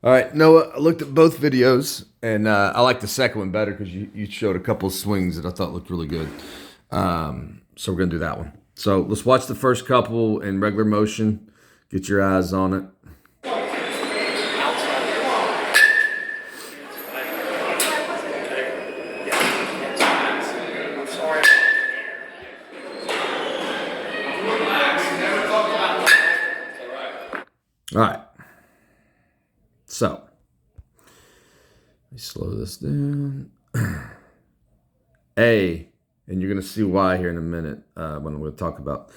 All right, Noah, I looked at both videos, and I like the second one better because you showed a couple of swings that I thought looked really good. So we're going to do that one. So let's watch the first couple in regular motion. Get your eyes on it. All right. So let me slow this down. A, and you're going to see why here in a minute when I'm going to talk about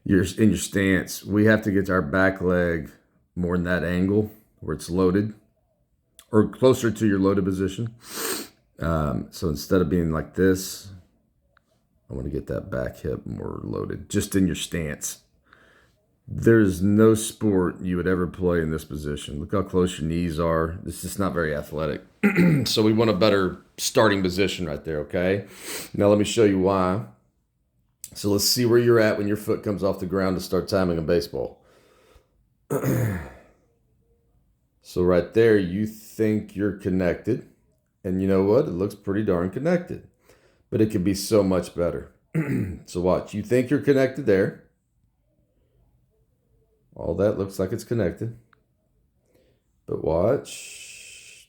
your stance. We have to get our back leg more in that angle where it's loaded or closer to your loaded position. So instead of being like this, I want to get that back hip more loaded, just in your stance. There's no sport you would ever play in this position. Look how close your knees are. This is not very athletic. So we want a better starting position right there, okay? Now let me show you why. So let's see where you're at when your foot comes off the ground to start timing a baseball. So right there, you think you're connected. And you know what? It looks pretty darn connected. But it could be so much better. So watch. You think you're connected there. All that looks like it's connected. But watch.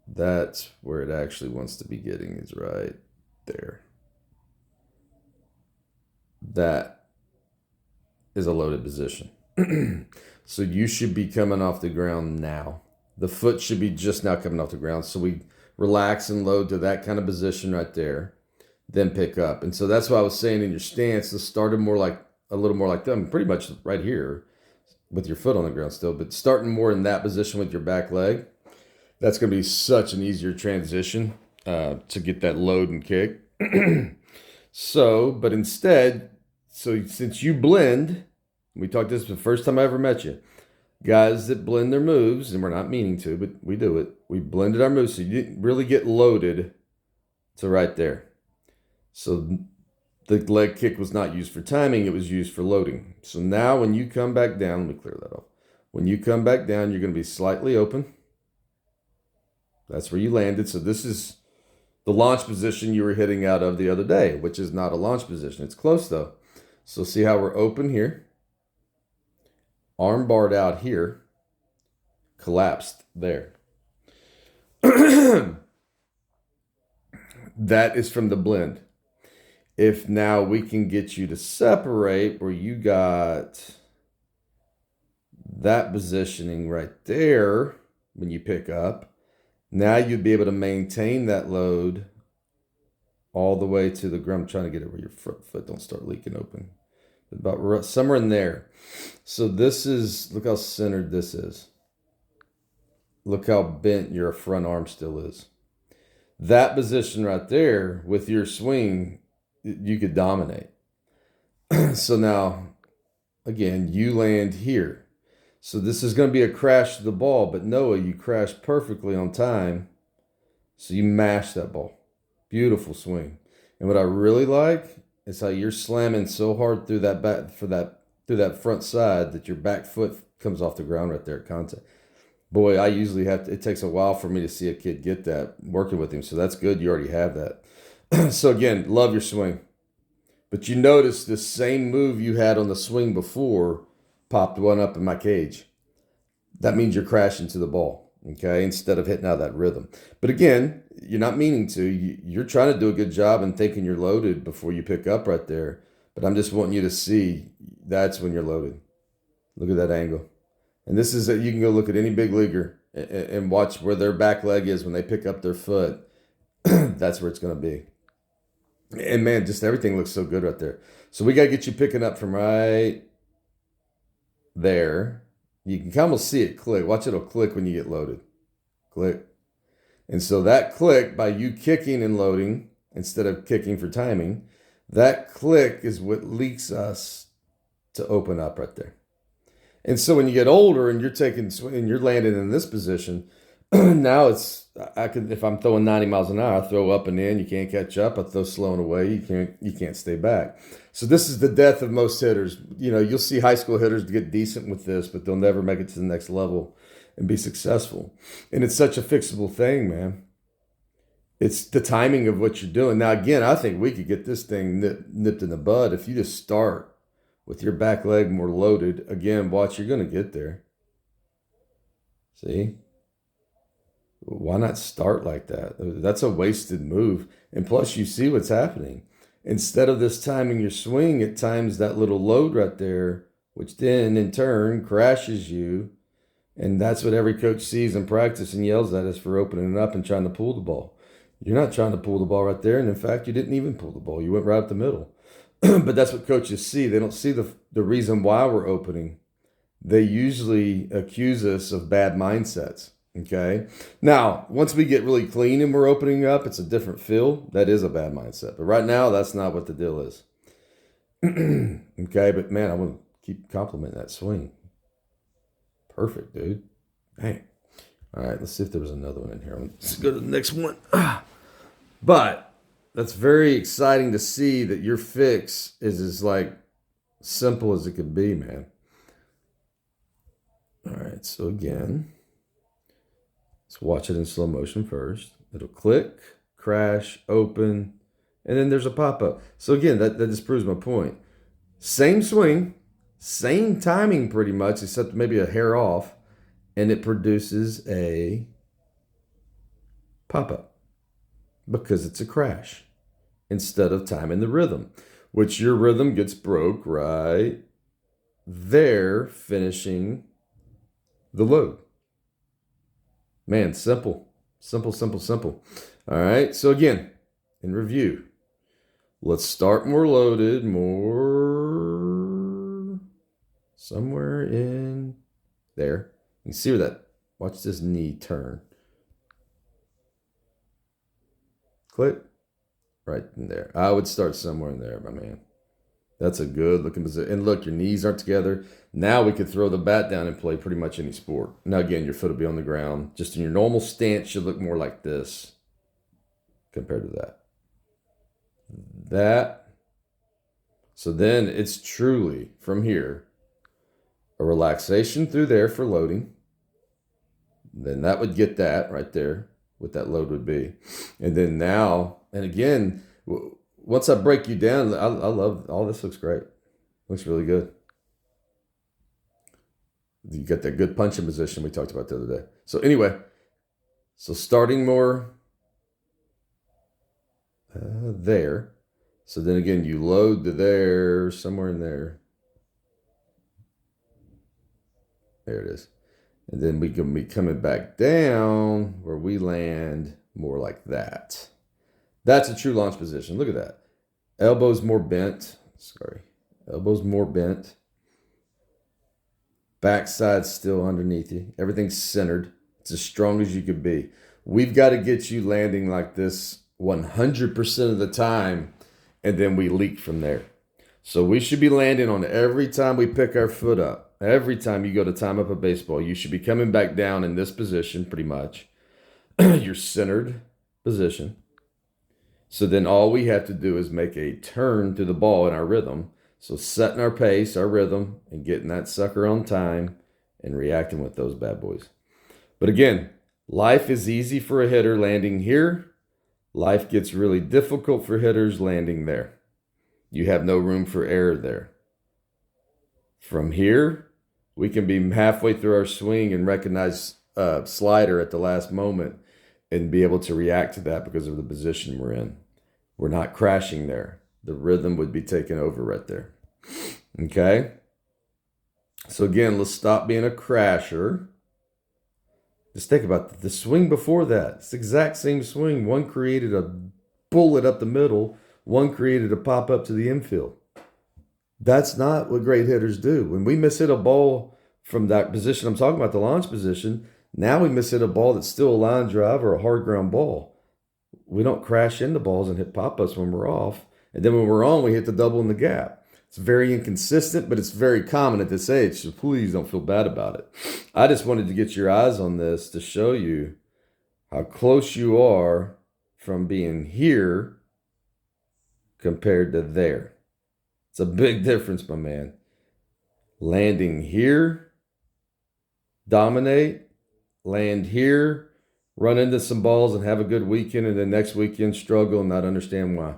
That's where it actually wants to be getting, is right there. That is a loaded position. So you should be coming off the ground now. The foot should be just now coming off the ground. So we relax and load to that kind of position right there, then pick up. And so that's why I was saying in your stance, let's start a little more like them, pretty much right here with your foot on the ground still, but starting more in that position with your back leg. That's going to be such an easier transition to get that load and kick. But instead, since you blend, we talked this the first time I ever met you, guys that blend their moves, and we're not meaning to, but we do it. We blended our moves so you didn't really get loaded to right there. So the leg kick was not used for timing, it was used for loading. So now when you come back down, let me clear that off. When you come back down, you're going to be slightly open. That's where you landed. So this is the launch position you were hitting out of the other day, which is not a launch position. It's close though. So see how we're open here, arm barred out here, collapsed there. That is from the blend. If now we can get you to separate where you got that positioning right there when you pick up, now you'd be able to maintain that load all the way to the ground. I'm trying to get it where your foot don't start leaking open. About somewhere in there. So this is, look how centered this is. Look how bent your front arm still is. That position right there with your swing, you could dominate. So now, again, you land here. So this is going to be a crash to the ball, but Noah, you crashed perfectly on time. So you mashed that ball. Beautiful swing. And what I really like is how you're slamming so hard through that through that front side that your back foot comes off the ground right there at contact. Boy, I usually it takes a while for me to see a kid get that working with him. So that's good. You already have that. So again, love your swing. But you notice the same move you had on the swing before popped one up in my cage. That means you're crashing to the ball, okay, instead of hitting out of that rhythm. But again, you're not meaning to. You're trying to do a good job and thinking you're loaded before you pick up right there. But I'm just wanting you to see that's when you're loaded. Look at that angle. And this is, you can go look at any big leaguer and watch where their back leg is when they pick up their foot. That's where it's going to be. And man, just everything looks so good right there. So we got to get you picking up from right there. You can almost see it click. Watch, it'll click when you get loaded. Click. And so that click, by you kicking and loading instead of kicking for timing, that click is what leads us to open up right there. And so when you get older and you're landing in this position, now if I'm throwing 90 miles an hour, I throw up and in, you can't catch up. I throw slow and away, you can't stay back. So this is the death of most hitters. You know, you'll see high school hitters get decent with this, but they'll never make it to the next level. and be successful. And it's such a fixable thing, man. It's the timing of what you're doing. Now, again, I think we could get this thing nipped in the bud if you just start with your back leg more loaded. Again, watch, you're going to get there. See? Why not start like that? That's a wasted move. And plus, you see what's happening. Instead of this timing your swing, it times that little load right there, which then in turn crashes you. And that's what every coach sees in practice and yells at us for opening it up and trying to pull the ball. You're not trying to pull the ball right there. And in fact, you didn't even pull the ball. You went right up the middle. But that's what coaches see. They don't see the reason why we're opening. They usually accuse us of bad mindsets. Okay. Now, once we get really clean and we're opening up, it's a different feel. That is a bad mindset. But right now, that's not what the deal is. Okay. But man, I want to keep complimenting that swing. Perfect, dude. Hey. All right. Let's see if there was another one in here. Let's go to the next one. But that's very exciting to see that your fix is as like simple as it could be, man. All right. So again, let's watch it in slow motion first. It'll click, crash, open, and then there's a pop-up. So again, that just proves my point. Same swing, same timing pretty much, except maybe a hair off, and it produces a pop-up because it's a crash instead of timing the rhythm, which your rhythm gets broke right there, finishing the load. Man, simple. Simple, simple, simple. All right. So again, in review, let's start more loaded, more somewhere in there. You can see where that, watch this knee turn. Click right in there. I would start somewhere in there, my man. That's a good looking position. And look, your knees aren't together. Now we could throw the bat down and play pretty much any sport. Now, again, your foot will be on the ground. Just in your normal stance should look more like this compared to that. That. So then it's truly, from here, a relaxation through there for loading. Then that would get that right there, what that load would be. And then now, and again, once I break you down, I love, all this looks great. Looks really good. You got that good punching position we talked about the other day. So anyway, so starting more there. So then again, you load to there, somewhere in there. There it is. And then we can be coming back down where we land more like that. That's a true launch position. Look at that. Elbows more bent. Sorry. Elbows more bent. Backside still underneath you. Everything's centered. It's as strong as you could be. We've got to get you landing like this 100% of the time, and then we leak from there. So we should be landing on every time we pick our foot up. Every time you go to time up a baseball, you should be coming back down in this position pretty much. Your centered position. So then all we have to do is make a turn to the ball in our rhythm. So setting our pace, our rhythm, and getting that sucker on time and reacting with those bad boys. But again, life is easy for a hitter landing here. Life gets really difficult for hitters landing there. You have no room for error there. From here, we can be halfway through our swing and recognize a slider at the last moment and be able to react to that because of the position we're in. We're not crashing there. The rhythm would be taken over right there. Okay? So again, let's stop being a crasher. Just think about the swing before that. It's the exact same swing. One created a bullet up the middle. One created a pop up to the infield. That's not what great hitters do. When we miss hit a ball from that position I'm talking about, the launch position, now we miss hit a ball that's still a line drive or a hard ground ball. We don't crash into balls and hit pop-ups when we're off. And then when we're on, we hit the double in the gap. It's very inconsistent, but it's very common at this age, so please don't feel bad about it. I just wanted to get your eyes on this to show you how close you are from being here compared to there. It's a big difference, my man. Landing here, dominate, land here, run into some balls and have a good weekend, and then next weekend struggle and not understand why.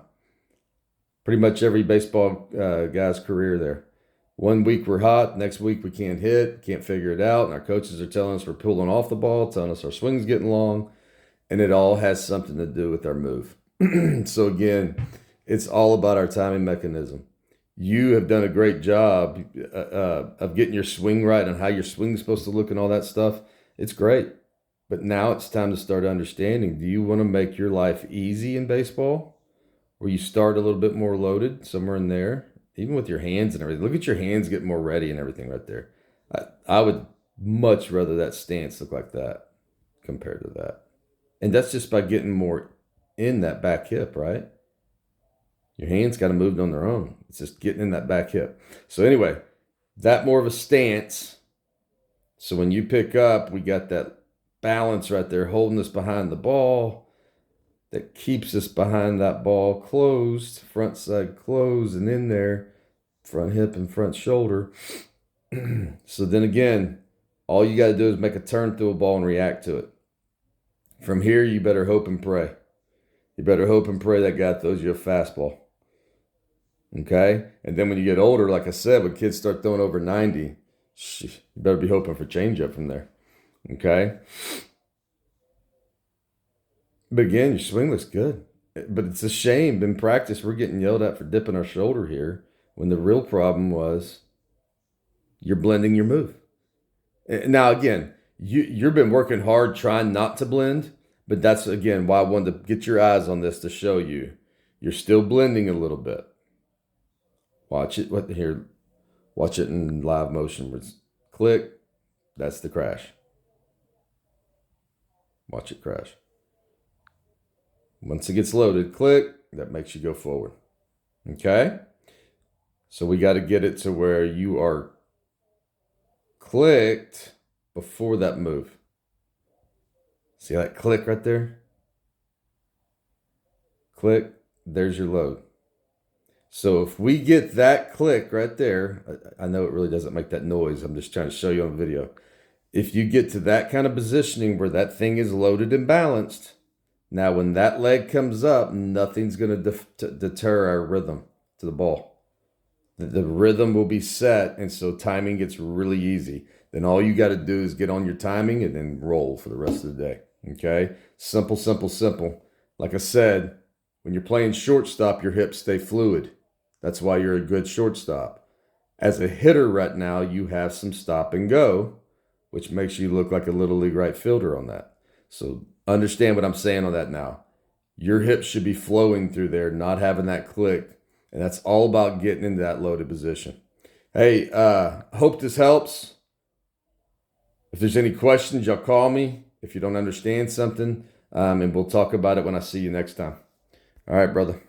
Pretty much every baseball guy's career there. One week we're hot, next week we can't hit, can't figure it out, and our coaches are telling us we're pulling off the ball, telling us our swing's getting long, and it all has something to do with our move. So again, it's all about our timing mechanism. You have done a great job of getting your swing right and how your swing's supposed to look and all that stuff. It's great. But now it's time to start understanding, do you want to make your life easy in baseball? Where you start a little bit more loaded, somewhere in there, even with your hands and everything. Look at your hands getting more ready and everything right there. I would much rather that stance look like that compared to that. And that's just by getting more in that back hip, right? Your hands got to move on their own. It's just getting in that back hip. So anyway, that more of a stance. So when you pick up, we got that balance right there holding us behind the ball. That keeps us behind that ball closed, front side closed, and in there, front hip and front shoulder. So then again, all you got to do is make a turn through a ball and react to it. From here, you better hope and pray. You better hope and pray that guy throws you a fastball. Okay? And then when you get older, like I said, when kids start throwing over 90, you better be hoping for changeup from there. Okay? But again, your swing looks good. But it's a shame in practice we're getting yelled at for dipping our shoulder here when the real problem was you're blending your move. Now, again, you've been working hard trying not to blend, but that's, again, why I wanted to get your eyes on this to show you. You're still blending a little bit. Watch it. Here, watch it in live motion. Click. That's the crash. Watch it crash. Once it gets loaded, click, that makes you go forward. Okay? So we got to get it to where you are clicked before that move. See that click right there? Click, there's your load. So if we get that click right there, I know it really doesn't make that noise. I'm just trying to show you on video. If you get to that kind of positioning where that thing is loaded and balanced, now, when that leg comes up, nothing's going to deter our rhythm to the ball. The rhythm will be set, and so timing gets really easy. Then all you got to do is get on your timing and then roll for the rest of the day. Okay? Simple, simple, simple. Like I said, when you're playing shortstop, your hips stay fluid. That's why you're a good shortstop. As a hitter right now, you have some stop and go, which makes you look like a little league right fielder on that. So understand what I'm saying on that now. Your hips should be flowing through there, not having that click. And that's all about getting into that loaded position. Hey, hope this helps. If there's any questions, y'all call me if you don't understand something. And we'll talk about it when I see you next time. All right, brother.